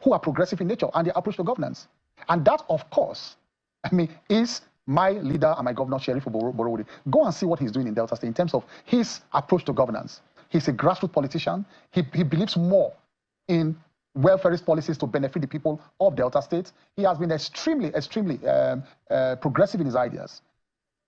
who are progressive in nature and their approach to governance. And that, of course, is my leader and my governor, Sheriff Oborowori. Go and see what he's doing in Delta State in terms of his approach to governance. He's a grassroots politician. He believes more in welfarist policies to benefit the people of Delta State. He has been extremely progressive in his ideas.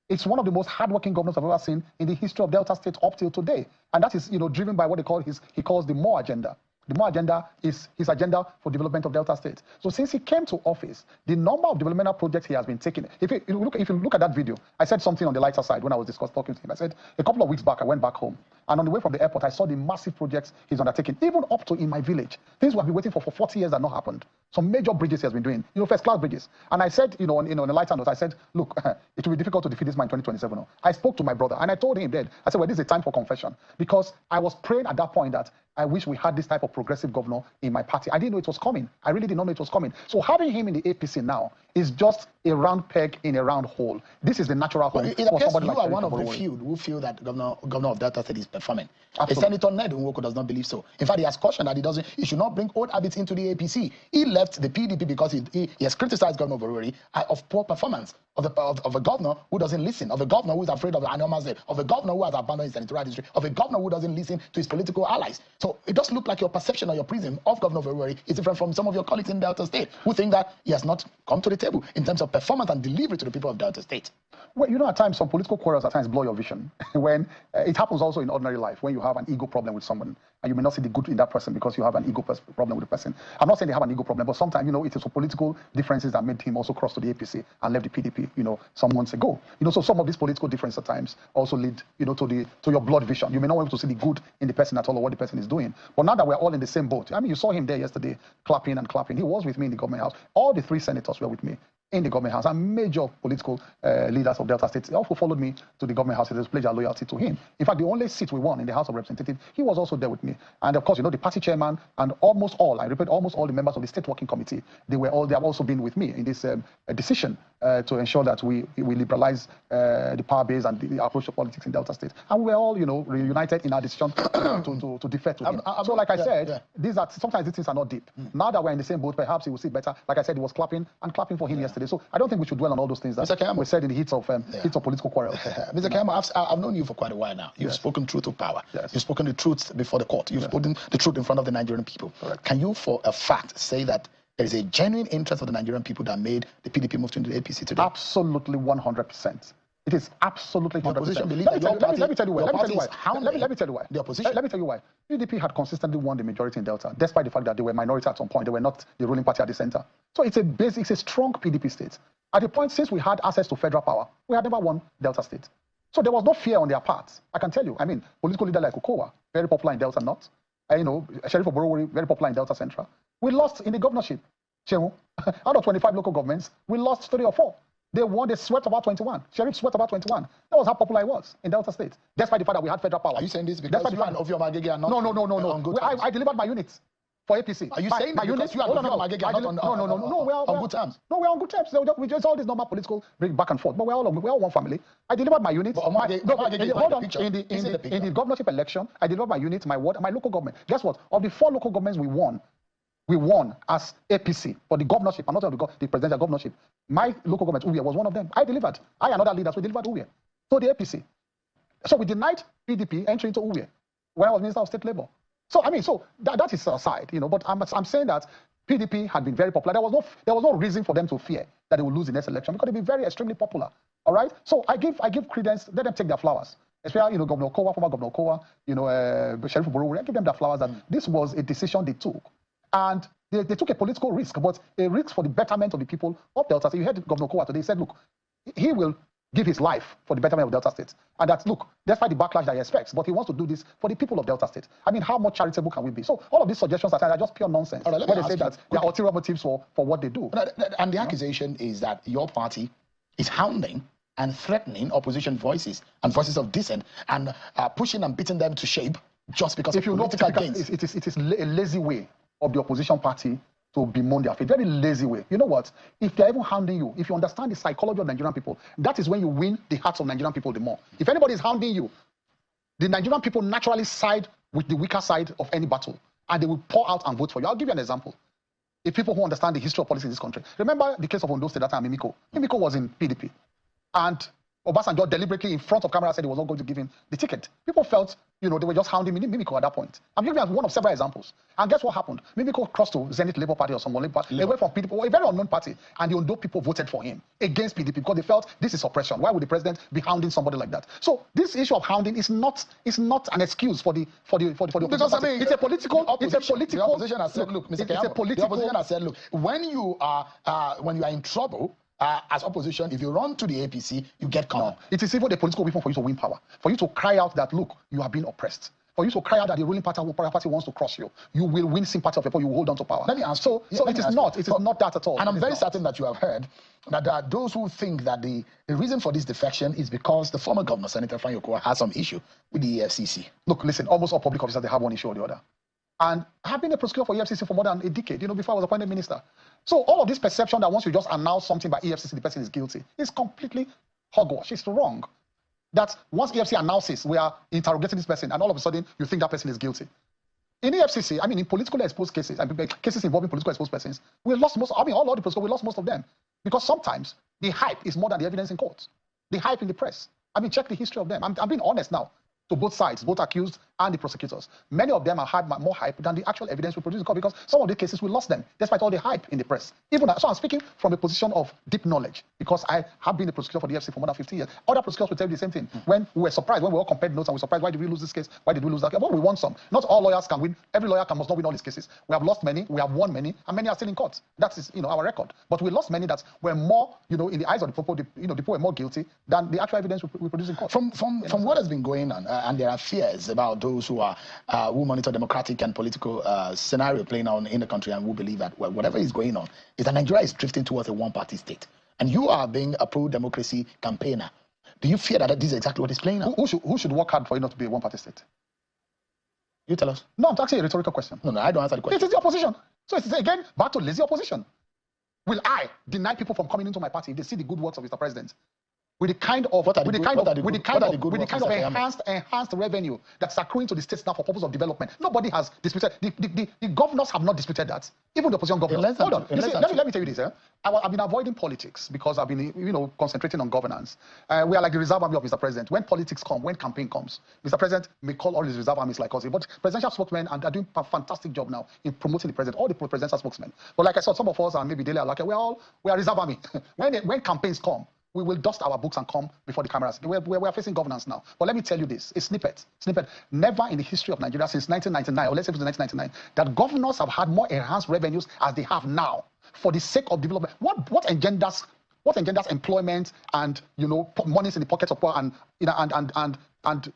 It's one of the most hardworking governors I've ever seen in the history of Delta State up till today. And that is, driven by what he calls the MORE agenda. The MORE agenda is his agenda for development of Delta State. So since he came to office, the number of developmental projects he has been taking, if you look at that video, I said something on the lighter side when I was talking to him. I said, a couple of weeks back, I went back home. And on the way from the airport, I saw the massive projects he's undertaking, even up to in my village. Things we have been waiting for 40 years that not happened. Some major bridges he has been doing, first-class bridges. And I said, on a lighter note, I said, look, it will be difficult to defeat this man in 2027. I spoke to my brother, and I told him then, I said, well, this is a time for confession. Because I was praying at that point that I wish we had this type of progressive governor in my party. I didn't know it was coming. I really did not know it was coming. So having him in the APC now is just a round peg in a round hole. This is the natural hole. It appears you are one of the few who feel that governor of Delta State is performing. Absolutely. Senator Ned Nwoko does not believe so. In fact, he has cautioned that he should not bring old habits into the APC. He left the PDP because he has criticized Governor Oborowori of poor performance, of a governor who doesn't listen, of a governor who is afraid of the animals, of a governor who has abandoned his senatorial district, of a governor who doesn't listen to his political allies. So it does look like your perception or your prism of Governor Oborowori is different from some of your colleagues in Delta State who think that he has not come to the table in terms of performance and delivery to the people of Delta State. Well, at times, some political quarrels at times blow your vision. When it happens also in ordinary life, when you have an ego problem with someone, and you may not see the good in that person because you have an ego problem with the person. I'm not saying they have an ego problem, but sometimes, it is some political differences that made him also cross to the APC and left the PDP, some months ago. So some of these political differences at times also lead, to your blood vision. You may not want to see the good in the person at all or what the person is doing. But now that we're all in the same boat, you saw him there yesterday clapping and clapping. He was with me in the government house. All the 3 senators were with me in the government house, and major political leaders of Delta State also followed me to the government house. They pledged their loyalty to him. In fact, the only seat we won in the House of Representatives, he was also there with me. And of course, the party chairman and almost all the members of the State Working Committee, they have also been with me in this decision to ensure that we liberalize the power base and the approach to politics in Delta State. And we're all, reunited in our decision to defer to him. So like I said, sometimes these things are not deep. Now that we're in the same boat, perhaps he will see better. Like I said, he was clapping for him yesterday. So I don't think we should dwell on all those things that were said in the heat of political quarrels. Mr. Keyamo, I've known you for quite a while now. You've spoken truth to power. Yes. You've spoken the truth before the court. You've spoken the truth in front of the Nigerian people. Correct. Can you, for a fact, say that there is a genuine interest of the Nigerian people that made the PDP move to the APC today? Absolutely 100%. It is absolutely 100%. Let me tell you why. The opposition. Let me tell you why. PDP had consistently won the majority in Delta, despite the fact that they were minority at some point. They were not the ruling party at the center. So it's a strong PDP state. At the point since we had access to federal power, we had never won Delta State. So there was no fear on their part. I can tell you. Political leader like Okowa, very popular in Delta North. Sheriff Oborowori, very popular in Delta Central. We lost in the governorship. Out of 25 local governments, we lost 3 or 4. They won, they swept about 21. Sheriff swept about 21. That was how popular it was in Delta State. Despite the fact that we had federal power. Are you saying this because you and Ovioma Agege are not on good terms? I delivered my units for APC. Are you saying that because you and Ovioma Agege are not on good terms? No, we're on good terms. We just all this normal political back and forth. But we're all one family. I delivered my units. Hold on. In the governorship election, I delivered my units, my ward, and my local government. Guess what? Of the 4 local governments we won as APC for the governorship, and not the presidential governorship. My local government, Uwe, was one of them. I delivered. I and other leaders, we delivered Uwe. So the APC. So we denied PDP entry into Uwe when I was Minister of State Labor. So that is aside, but I'm saying that PDP had been very popular. There was no reason for them to fear that they would lose the next election because they'd be very extremely popular. All right. So I give credence. Let them take their flowers. Especially, Governor Okowa, former Governor Okowa, Sheriff Oborowori. I give them their flowers that this was a decision they took. And they took a political risk, but a risk for the betterment of the people of Delta State. You heard Governor Okowa today. He said, look, he will give his life for the betterment of Delta State. And that's, look, despite the backlash that he expects, but he wants to do this for the people of Delta State. How much charitable can we be? So all of these suggestions are just pure nonsense. Right, when they say that there are ulterior motives for what they do. And the accusation is that your party is hounding and threatening opposition voices and voices of dissent and pushing and beating them to shape just because of political gains. It is a lazy way of the opposition party to bemoan their fate. Very lazy way. You know what? If they're even hounding you, if you understand the psychology of Nigerian people, that is when you win the hearts of Nigerian people the more. If anybody is hounding you, the Nigerian people naturally side with the weaker side of any battle, and they will pour out and vote for you. I'll give you an example. if people who understand the history of policy in this country. Remember the case of Ondo State that time, Mimiko. Mimiko was in PDP. And Obasanjo deliberately in front of camera said he was not going to give him the ticket. People felt, they were just hounding Mimiko at that point. I'm giving you one of several examples. And guess what happened? Mimiko crossed to Zenith Labour Party or some Labour Party, away from PDP, a very unknown party. And the Ondo people voted for him against PDP because they felt this is oppression. Why would the president be hounding somebody like that? So this issue of hounding is not an excuse for the opposition. Because I mean, it's a political. The opposition has said, look, Mr. Keyamo, the opposition has said, look, when you are in trouble. As opposition, if you run to the APC, you get cornered. No. It is even a political weapon for you to win power. For you to cry out that, look, you are being oppressed. For you to cry out that the ruling party wants to crush you. You will win sympathy of people, you will hold on to power. Let me ask so it is not that at all. And I'm very certain that you have heard that there are those who think that the reason for this defection is because the former governor, Senator Frank Yoko, has some issue with the EFCC. Look, listen, almost all public officers, they have one issue or the other. And I've been a prosecutor for EFCC for more than a decade, before I was appointed minister. So all of this perception that once you just announce something by EFCC, the person is guilty, is completely hogwash. It's wrong. That once EFCC announces we are interrogating this person, and all of a sudden you think that person is guilty. In EFCC, in politically exposed cases, and cases involving politically exposed persons, we lost most. All the prosecutors, we lost most of them because sometimes the hype is more than the evidence in court. The hype in the press. Check the history of them. I'm being honest now. To both sides, both accused and the prosecutors. Many of them are more hype than the actual evidence we produce in court because some of the cases we lost them, despite all the hype in the press. So I'm speaking from a position of deep knowledge because I have been a prosecutor for the EFCC for more than 15 years. Other prosecutors will tell you the same thing. When we were surprised, when we all compared notes and we were surprised, why did we lose this case? Why did we lose that case? Well, we won some. Not all lawyers can win. Every lawyer must not win all these cases. We have lost many, we have won many, and many are still in court. That is, our record. But we lost many that were more, in the eyes of the people, the people were more guilty than the actual evidence we produce in court. From what has been going on, and there are fears about those who monitor democratic and political scenario playing out in the country and who believe that whatever is going on is that Nigeria is drifting towards a one-party state. And you are being a pro-democracy campaigner. Do you fear that this is exactly what is playing out? Who should work hard for it not to be a one-party state? You tell us. No, I'm asking a rhetorical question. No, I don't answer the question. It is the opposition. So it's again back to lazy opposition. Will I deny people from coming into my party if they see the good works of Mr. President? With the kind of enhanced revenue that's accruing to the states now for purpose of development. Nobody has disputed. The governors have not disputed that. Even the opposition governors. Hold on. Let me tell you this. I've been avoiding politics because I've been concentrating on governance. We are like the reserve army of Mr. President. When politics come, when campaign comes, Mr. President may call all his reserve armies like us. But presidential spokesmen are doing a fantastic job now in promoting the president. All the presidential spokesmen. But like I said, some of us and maybe Dele Alake, we are reserve army. when campaigns come, we will dust our books and come before the cameras. We are facing governance now. But let me tell you this, a snippet. Never in the history of Nigeria since 1999, or let's say since 1999, that governors have had more enhanced revenues as they have now for the sake of development. What engenders employment and monies in the pockets of poor and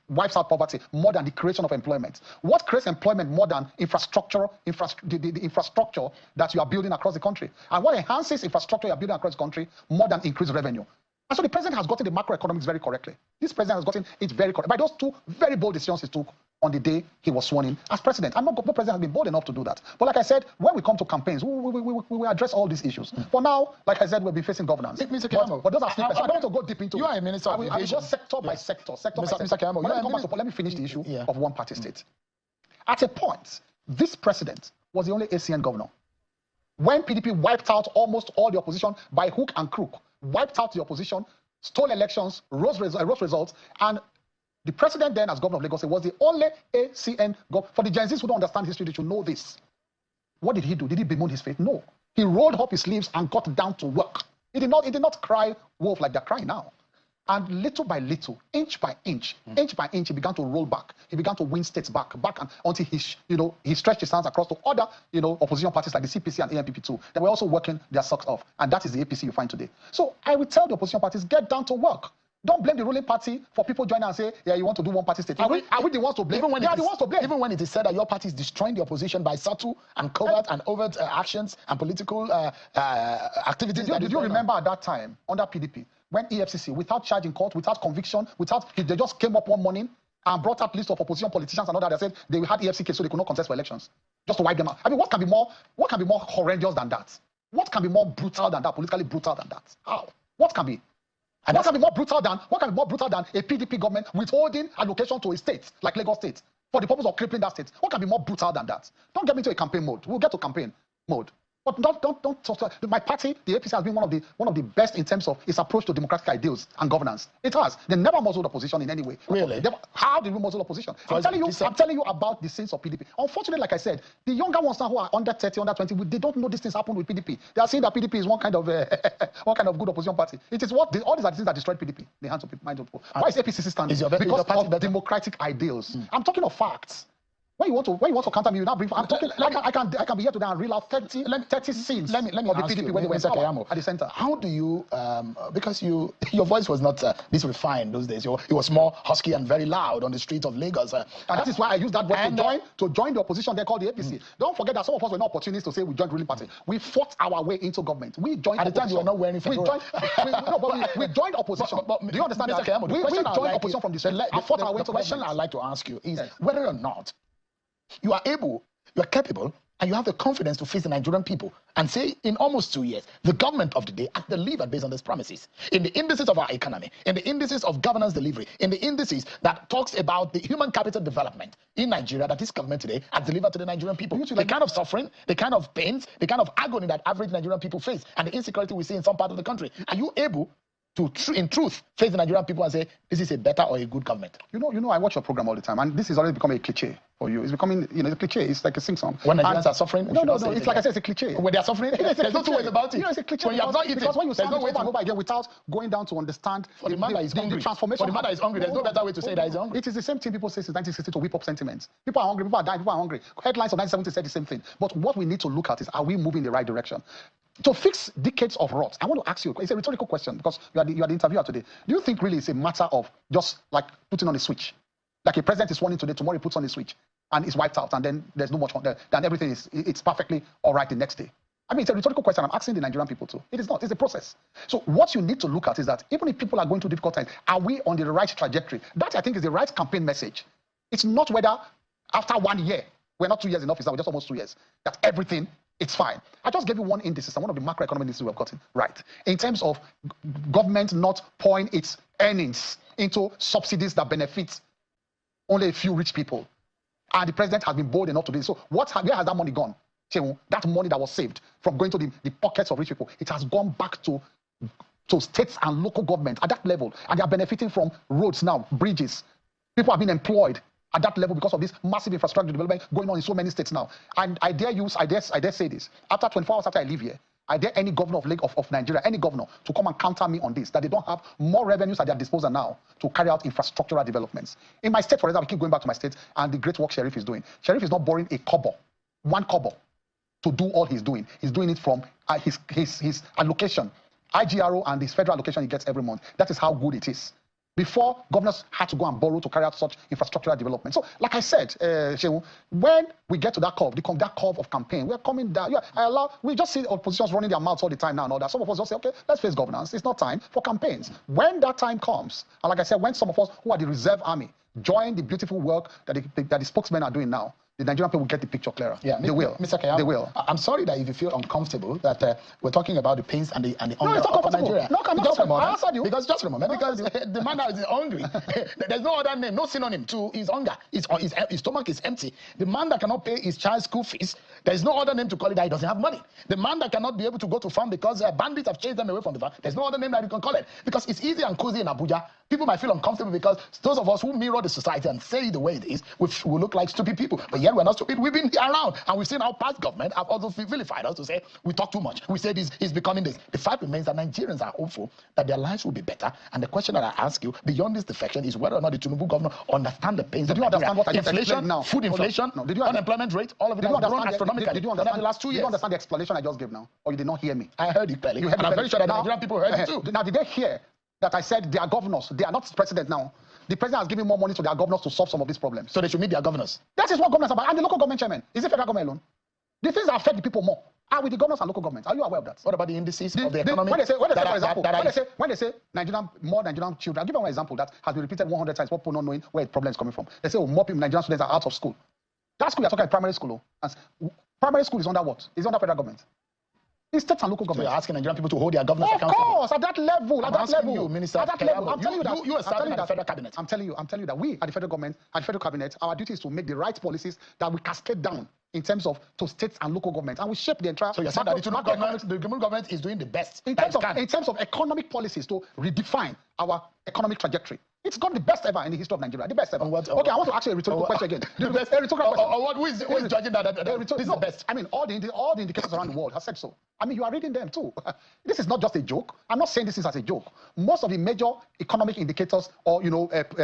wipes out poverty more than the creation of employment? What creates employment more than infrastructure, the infrastructure that you are building across the country? And what enhances infrastructure you are building across the country more than increased revenue? And so the president has gotten the macroeconomics very correctly. This president has gotten it very correct by those two very bold decisions he took on the day he was sworn in as president. And no president has been bold enough to do that. But like I said, when we come to campaigns, we will address all these issues. For now, like I said, we'll be facing governance. Mr. Keyamo, but those are snippets. I don't want to go deep into it. You are a minister of I will just sector by sector. Mr. Keyamo, let me finish the issue of one-party state. At a point, this president was the only ACN governor. When PDP wiped out almost all the opposition by hook and crook, wiped out the opposition, stole elections, rose results, and the president then, as governor of Lagos, was the only ACN governor. For the Gen Zs who don't understand history, they should know this. What did he do? Did he bemoan his faith? No. He rolled up his sleeves and got down to work. He did not cry wolf like they're crying now. And little by little, inch by inch, he began to roll back. He began to win states back, and until he stretched his hands across to other, opposition parties like the CPC and ANPP too. They were also working their socks off, and that is the APC you find today. So I will tell the opposition parties, get down to work. Don't blame the ruling party for people joining and say, yeah, you want to do one-party state. Are we the ones to blame? Even when it is said that your party is destroying the opposition by subtle and covert and overt actions and political activities. Did you remember at that time, under PDP, when EFCC, without charge in court, without conviction, they just came up one morning and brought out list of opposition politicians and all that. They said they had EFCC case so they could not contest for elections, just to wipe them out. What can be more horrendous than that? What can be more brutal than that? Politically brutal than that? How? What can be? And what can be more brutal than a PDP government withholding allocation to a state like Lagos State for the purpose of crippling that state? What can be more brutal than that? Don't get me into a campaign mode. We'll get to campaign mode. But don't talk. My party, the APC, has been one of the best in terms of its approach to democratic ideals and governance. It has. They never muzzled opposition in any way. Really? How did we muzzle opposition? I'm telling you about the sins of PDP. Unfortunately, like I said, the younger ones now who are under 30, under 20, they don't know these things happen with PDP. They are saying that PDP is one kind of good opposition party. It is all these are the things that destroyed PDP. The hands of people, mind of people. Why is APC standing? Because of democratic ideals. I'm talking of facts. When you want to counter me, you now bring. I'm talking. I can be here today and reel out 30 scenes. Let me of the ask PDP you, when they were Keyamo, at the center. How do you because your voice was not this refined those days. It was more husky and very loud on the streets of Lagos. And that is why I use that word to join the opposition. They call the APC. Don't forget that some of us were not opportunists to say we joined ruling party. We fought our way into government. We joined. At the time, you were not wearing fedora. We joined opposition. Do you understand that? We joined opposition from the street. I fought our way to government. The question I'd like to ask you is whether or not you are capable, and you have the confidence to face the Nigerian people and say, in almost 2 years, the government of the day has delivered based on these promises. In the indices of our economy, in the indices of governance delivery, in the indices that talks about the human capital development in Nigeria that this government today has delivered to the Nigerian people. The kind of suffering, the kind of pains, the kind of agony that average Nigerian people face, and the insecurity we see in some part of the country. Are you able to, in truth, face the Nigerian people and say, this is a better or a good government? You know, I watch your program all the time, and this is already becoming a cliche for you. It's becoming, a cliche. It's like a sing-song. When Nigerians are suffering? No. It's like I said, it's a cliche. When they are suffering? There's no two ways about it. It's a cliche. When you have not eaten, because when you say there's no way over again without going down to understand the man that is hungry. The transformation. For the man that is hungry, there's no better way to say that he's hungry. It is the same thing people say since 1960 to whip up sentiments. People are hungry, people are dying, people are hungry. Headlines of 1970 said the same thing. But what we need to look at is, are we moving in the right direction? To fix decades of rot, I want to ask you, it's a rhetorical question because you are the interviewer today. Do you think really it's a matter of just like putting on a switch? Like a president is sworn in today, tomorrow he puts on a switch and it's wiped out and then there's no much, then everything it's perfectly all right the next day. I mean, it's a rhetorical question. I'm asking the Nigerian people too. It is not. It's a process. So what you need to look at is that even if people are going through difficult times, are we on the right trajectory? That, I think, is the right campaign message. It's not whether after 1 year, we're not 2 years in office, we're just almost 2 years, that everything it's fine. I just gave you one indices and one of the macroeconomic indices we've gotten right in terms of government not pouring its earnings into subsidies that benefit only a few rich people. And the president has been bold enough to do this. So where has that money gone? That money that was saved from going to the pockets of rich people, it has gone back to states and local government at that level. And they are benefiting from roads now, bridges. People have been employed at that level because of this massive infrastructure development going on in so many states now. And I dare say this. After 24 hours after I leave here, I dare any governor of Nigeria, any governor, to come and counter me on this, that they don't have more revenues at their disposal now to carry out infrastructural developments. In my state, for example, I keep going back to my state and the great work Sheriff is doing. Sheriff is not borrowing a kobo, 1 kobo, to do all he's doing. He's doing it from his allocation, IGRO, and his federal allocation he gets every month. That is how good it is. Before, governors had to go and borrow to carry out such infrastructural development. So, like I said, Shehu, when we get to that curve, that curve of campaign, we're coming down. We just see oppositions running their mouths all the time now and all that. Some of us just say, okay, let's face governance. It's not time for campaigns. When that time comes, and like I said, when some of us who are the reserve army join the beautiful work that the spokesmen are doing now, the Nigerian people will get the picture clearer. Yeah, they will. Mr. Keyamo, they will. I'm sorry that if you feel uncomfortable that we're talking about the pains and the hunger of Nigeria. No, just a moment. Because just a moment, because the man that is hungry, there's no other name, no synonym to his hunger. His stomach is empty. The man that cannot pay his child's school fees, there's no other name to call it that he doesn't have money. The man that cannot be able to go to farm because bandits have chased them away from the farm, there's no other name that you can call it. Because it's easy and cozy in Abuja. People might feel uncomfortable because those of us who mirror the society and say the way it is, we look like stupid people. But yet we're not stupid. We've been around and we've seen how past government have also vilified us to say we talk too much. We say this is becoming this. The fact remains that Nigerians are hopeful that their lives will be better. And the question that I ask you beyond this defection is whether or not the Tinubu governor understand the pains. Did you understand what I just inflation now? Food inflation, no. Did you unemployment rate, all of it has grown astronomically. Did you understand the last 2 years? Did you understand the explanation I just gave now? Or you did not hear me? I heard it clearly. And I'm very sure that the Nigerian people heard it too. Now, did they hear that I said they are governors? They are not president now. The president has given more money to their governors to solve some of these problems. So they should meet their governors. That is what governors are about. And the local government chairman. Is it federal government alone? The things that affect the people more are with the governors and local governments. Are you aware of that? What about the indices of the economy? When they say more Nigerian children, I'll give you one example that has been repeated 100 times, people not knowing where the problem is coming from. They say, oh, more people, Nigerian students are out of school. That school you're talking about primary school. Primary school is under what? It's under federal government. It's state and local So government. you're asking Nigerian people to hold their governors Of accountable? course, at that level, I'm at that asking level, you, Minister at that Keyano, level. I'm telling you that you are serving in the that federal cabinet. I'm telling you that we at the federal government, at the federal cabinet, our duty is to make the right policies that we cascade down in terms of to states and local government, and we shape the entire. So you're saying that the government is doing the best in terms of economic policies to redefine our economic trajectory. It's got the best ever in the history of Nigeria. The best ever. Okay, I want to ask you a rhetorical question again. The best. Who is judging that this is the best? I mean, all the indicators around the world have said so. I mean, you are reading them too. This is not just a joke. I'm not saying this is as a joke. Most of the major economic indicators or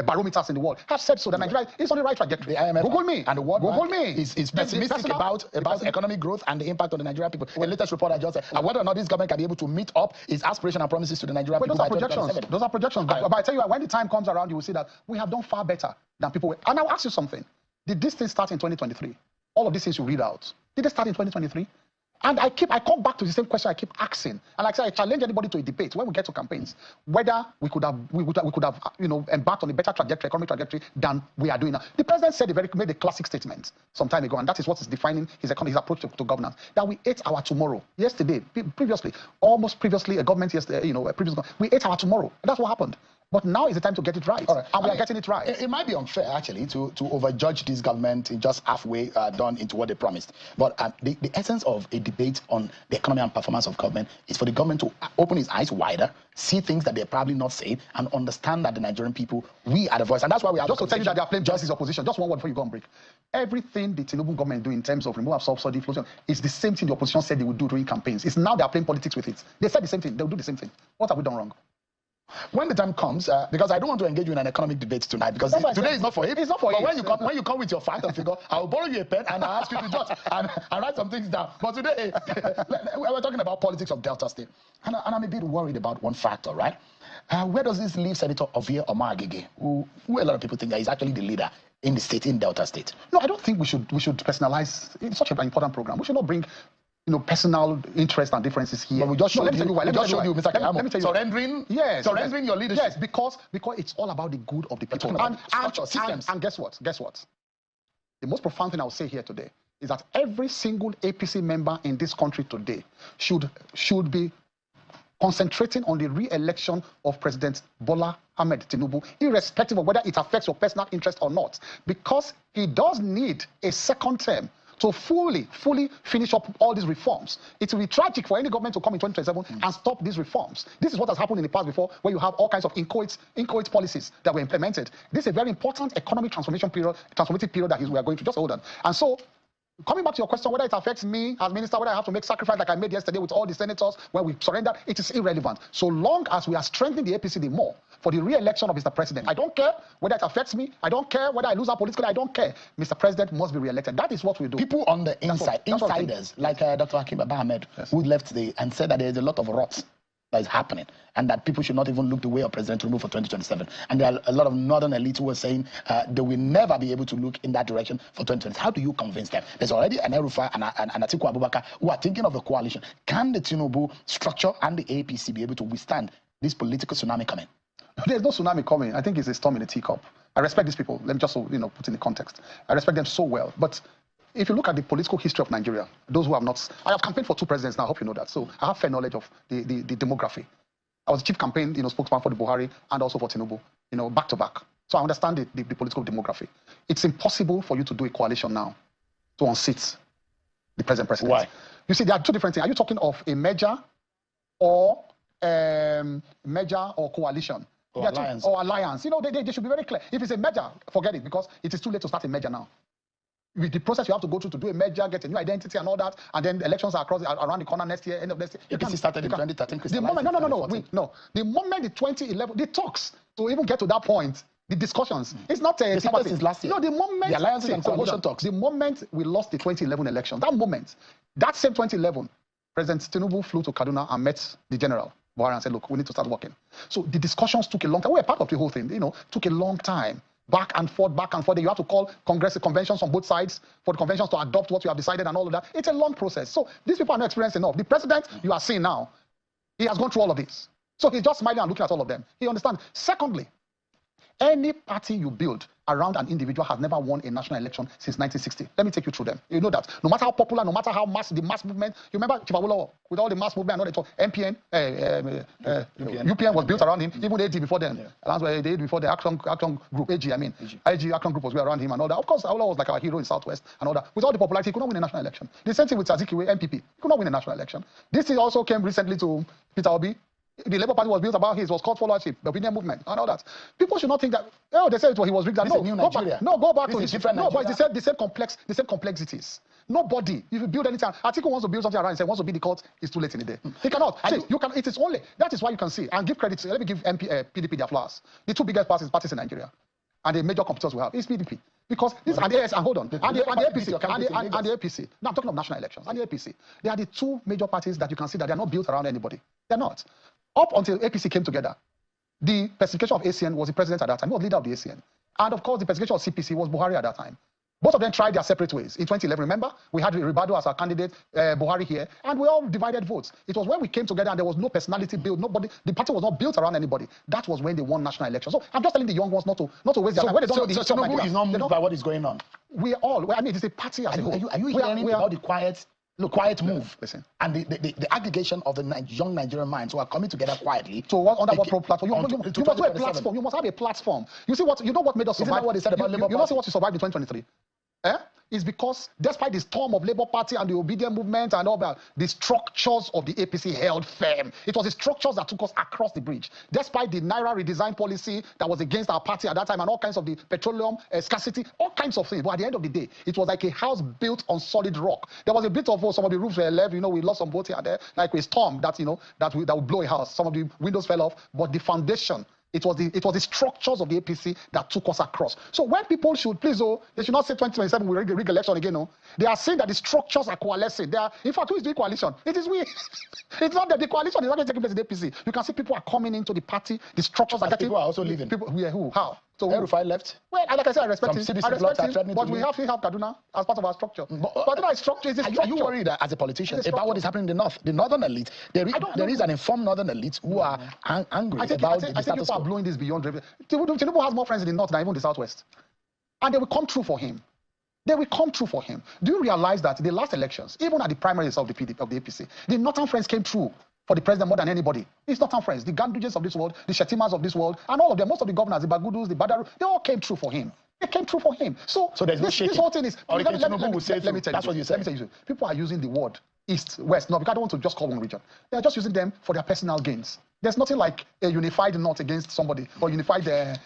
barometers in the world have said so that Nigeria is on the right trajectory. The IMF Google me. And the World Google Bank me. is pessimistic about economic growth and the impact on the Nigerian people. The latest report I just said, and whether or not this government can be able to meet up its aspiration and promises to the Nigerian people. Those are projections. Those are projections. But I tell you, when the time comes around, you will see that we have done far better than people. And I'll ask you something. Did this thing start in 2023? All of these things you read out. Did they start in 2023? And I come back to the same question I keep asking. And like I said, I challenge anybody to a debate when we get to campaigns, whether we could have embarked on a better trajectory, economic trajectory than we are doing now. The president said made a classic statement some time ago, and that is what is defining his approach to governance. That we ate our tomorrow. Yesterday, almost previously, a government yesterday, we ate our tomorrow. And that's what happened. But now is the time to get it right. And we are getting it right. It might be unfair, actually, to overjudge this government in just halfway done into what they promised. But the essence of a debate on the economy and performance of government is for the government to open its eyes wider, see things that they're probably not saying, and understand that the Nigerian people, we are the voice. And that's why we have just to tell you that they are playing justice opposition. Just one word before you go on break. Everything the Tinubu government do in terms of removal of subsidy inflation is the same thing the opposition said they would do during campaigns. It's now they are playing politics with it. They said the same thing. They'll do the same thing. What have we done wrong? When the time comes, because I don't want to engage you in an economic debate tonight, because today is not for it. It's not for it. But when you come with your fact and figure, I will borrow you a pen and I'll ask you to jot and write some things down. But today, we're talking about politics of Delta State. And I'm a bit worried about one factor, right? Where does this leave Senator Ovie Omagege, who a lot of people think that he's actually the leader in the state, in Delta State? No, I don't think we should personalize. It's such an important program. We should not bring personal interest and differences here. But we just showed you, Mr. Keyamo, surrendering your leadership. Yes, because it's all about the good of the people. And guess what? The most profound thing I will say here today is that every single APC member in this country today should be concentrating on the re-election of President Bola Ahmed Tinubu, irrespective of whether it affects your personal interest or not, because he does need a second term to fully finish up all these reforms. It will be tragic for any government to come in 2027 and stop these reforms. This is what has happened in the past before, where you have all kinds of inchoate policies that were implemented. This is a very important economic transformative period that we are going to. Just hold on. And so, coming back to your question, whether it affects me as minister, whether I have to make sacrifice like I made yesterday with all the senators when we surrendered, it is irrelevant. So long as we are strengthening the APC more for the re-election of Mr. President. I don't care whether it affects me. I don't care whether I lose out politically. I don't care. Mr. President must be re-elected. That is what we do. People on the inside, insiders, like Dr. Hakim Ahmed, who left and said that there is a lot of rot that is happening, and that people should not even look the way of President Tinubu for 2027. And there are a lot of northern elites who are saying they will never be able to look in that direction for 2027. How do you convince them? There's already an El-Rufai and Atiku Abubakar who are thinking of the coalition. Can the Tinubu structure and the APC be able to withstand this political tsunami coming? There's no tsunami coming. I think it's a storm in a teacup. I respect these people. Let me just put in the context. I respect them so well. But if you look at the political history of Nigeria, those who have not... I have campaigned for 2 presidents now. I hope you know that. So I have fair knowledge of the demography. I was chief campaign spokesman for the Buhari and also for Tinubu, back to back. So I understand the political demography. It's impossible for you to do a coalition now to unseat the present president. Why? You see, there are 2 different things. Are you talking of a merger or coalition? Or alliance. Or alliance. They should be very clear. If it's a merger, forget it, because it is too late to start a merger now. With the process you have to go through to do a merger, get a new identity and all that, and then elections are around the corner next year, end of next year. APC started in 2013. The moment, the moment the 2011, the talks to even get to that point, the discussions, it's not a... since last year. No, the moment... The alliances and coalition talks. The moment we lost the 2011 election, that same 2011, President Tinubu flew to Kaduna and met the general Buhari and said, look, we need to start working. So the discussions took a long time. We were part of the whole thing, took a long time. Back and forth. You have to call conventions on both sides for the conventions to adopt what you have decided and all of that. It's a long process. So these people are not experienced enough. The president you are seeing now, he has gone through all of this. So he's just smiling and looking at all of them. He understands. Secondly, any party you build around an individual has never won a national election since 1960. Let me take you through them. You know that. No matter how popular, no matter how the mass movement, you remember Chief Awolowo, with all the mass movement and all that talk, MPN, UPN was built around him, even AD before then. That's why they before the action group, AG action group was around him and all that. Of course, Awolowo was like our hero in Southwest and all that. With all the popularity, he could not win a national election. The same thing with Azikiwe, MPP. He could not win a national election. This thing also came recently to Peter Obi. The Labour Party was built about his was called followership, the opinion movement, and all that. People should not think that they said he was rigged. This is new Nigeria. Go back to different. No, but the same complexities. Nobody, if you build anything, Atiku wants to build something around and say wants to be the court, it's too late in the day. He cannot. See, you can. It is only that is why you can see and give credit. Let me give PDP their flowers. The two biggest parties in Nigeria, and the major competitors we have is PDP. Because this and the AS and hold on, and the APC. Now I'm talking of national elections and the APC. They are the two major parties that you can see that they are not built around anybody. They're not. Up until APC came together, the persecution of ACN was the president at that time. He was leader of the ACN. And of course, the persecution of CPC was Buhari at that time. Both of them tried their separate ways. In 2011, remember, we had Ribado as our candidate, Buhari here, and we all divided votes. It was when we came together and there was no personality built. Nobody, the party was not built around anybody. That was when they won national elections. So I'm just telling the young ones not to waste their time. When they don't know the history of Nigeria, is not moved by what is going on. We all, I mean, it's a party as a whole. Are you hearing about the quiet move? Listen. And the aggregation of the young Nigerian minds who are coming together quietly. So what under what platform? You must have a platform. You must have a platform. You see what? You know what made us survive? Isn't that what they said about Labour Party? You know what you survived in 2023? Is because despite the storm of Labour Party and the obedient movement and all that, the structures of the APC held firm. It was the structures that took us across the bridge. Despite the Naira redesign policy that was against our party at that time and all kinds of the petroleum scarcity, all kinds of things. But at the end of the day, it was like a house built on solid rock. There was a bit of some of the roofs were left. We lost some boats here and there, like a storm that that would blow a house. Some of the windows fell off, but the foundation. It was the structures of the APC that took us across. So when people should, please, they should not say 2027 we rig election again. No, they are saying that the structures are coalescing. They are, in fact, who is doing coalition? It is we. It's not that the coalition is not taking place in the APC. You can see people are coming into the party. The structures are getting. People are also leaving. People, who? How? So El-Rufai left. Well, like I said, I respect him. But we have Kaduna as part of our structure. But Kaduna is structure. Are you worried as a politician about what is happening in the north? The northern elite. There is an informed northern elite who are angry about the status quo. I think people are blowing this beyond. Tinubu has more friends in the north than even the southwest, and they will come true for him. They will come true for him. Do you realize that the last elections, even at the primaries of the APC, the northern friends came true for the president more than anybody? It's northern friends, the Gandujes of this world, the Shetimas of this world, and all of them, most of the governors, the Bagudus, the Badaru, they all came true for him. They came true for him. So there's no shaking. This whole thing is. Let me tell you. What you say. Let me tell you. People are using the word east, west. No, because I don't want to just call one region. They are just using them for their personal gains. There's nothing like a unified north against somebody or unified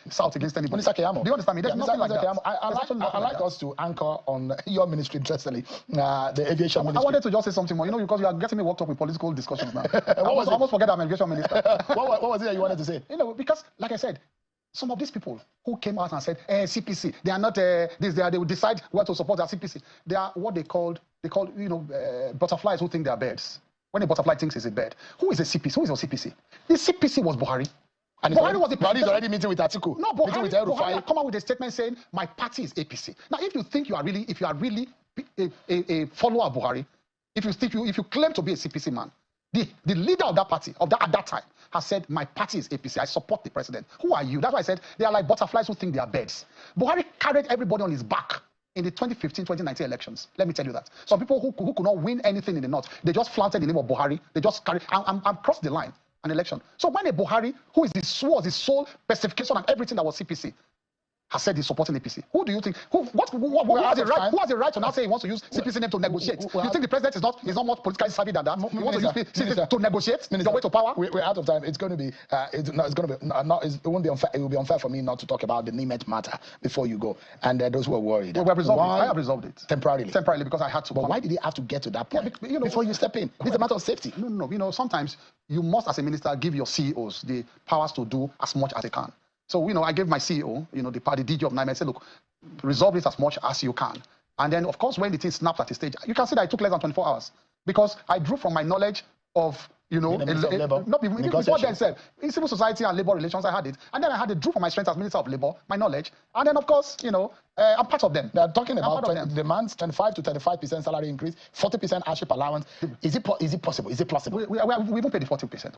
south against anybody. Minister Keyamo. Do you understand me? There's nothing like that. I like us to anchor on your ministry, interestingly, the aviation ministry. I wanted to just say something more, because you are getting me worked up with political discussions now. I almost forget I'm aviation minister. What was it that you wanted to say? Because, like I said, some of these people who came out and said, CPC, they are not they will decide where to support their CPC. They are what they called butterflies who think they are birds. When a butterfly thinks it's a bird. Who is a CPC? Who is your CPC? The CPC was Buhari. And Buhari was the president. Buhari is already meeting with Atiku. No, Buhari come out with a statement saying, my party is APC. Now, if you think you are really a follower of Buhari, if you claim to be a CPC man, the leader of that party, at that time, has said, my party is APC. I support the president. Who are you? That's why I said they are like butterflies who think they are birds. Buhari carried everybody on his back in the 2015-2019 elections. Let me tell you that. Some people who could not win anything in the north, they just flaunted the name of Buhari. They just carried and crossed the line, an election. So when a Buhari, who is the sole specification and everything that was CPC, has said he's supporting APC. Who do you think? Who has the right to now say he wants to use CPC name to negotiate? You think the president is not more politically savvy than that? He wants to use CPC to negotiate your way to power? We're out of time. It will be unfair for me not to talk about the Nimet matter before you go. And those who are worried. Well, I have resolved it. Temporarily because I had to. But why did it have to get to that point before you step in? It's a matter of safety. No. Sometimes you must, as a minister, give your CEOs the powers to do as much as they can. So, I gave my CEO, the DG of NIME, I said, look, resolve this as much as you can. And then, of course, when the thing snaps at the stage, you can see that it took less than 24 hours. Because I drew from my knowledge of, before then, in civil society and labor relations, I had it. And then I had it drew from my strength as Minister of Labor, my knowledge. And then, of course, I'm part of them. They're talking about demands, 25 to 35% salary increase, 40% hardship allowance. Is it possible? Is it plausible? We even pay the 40%.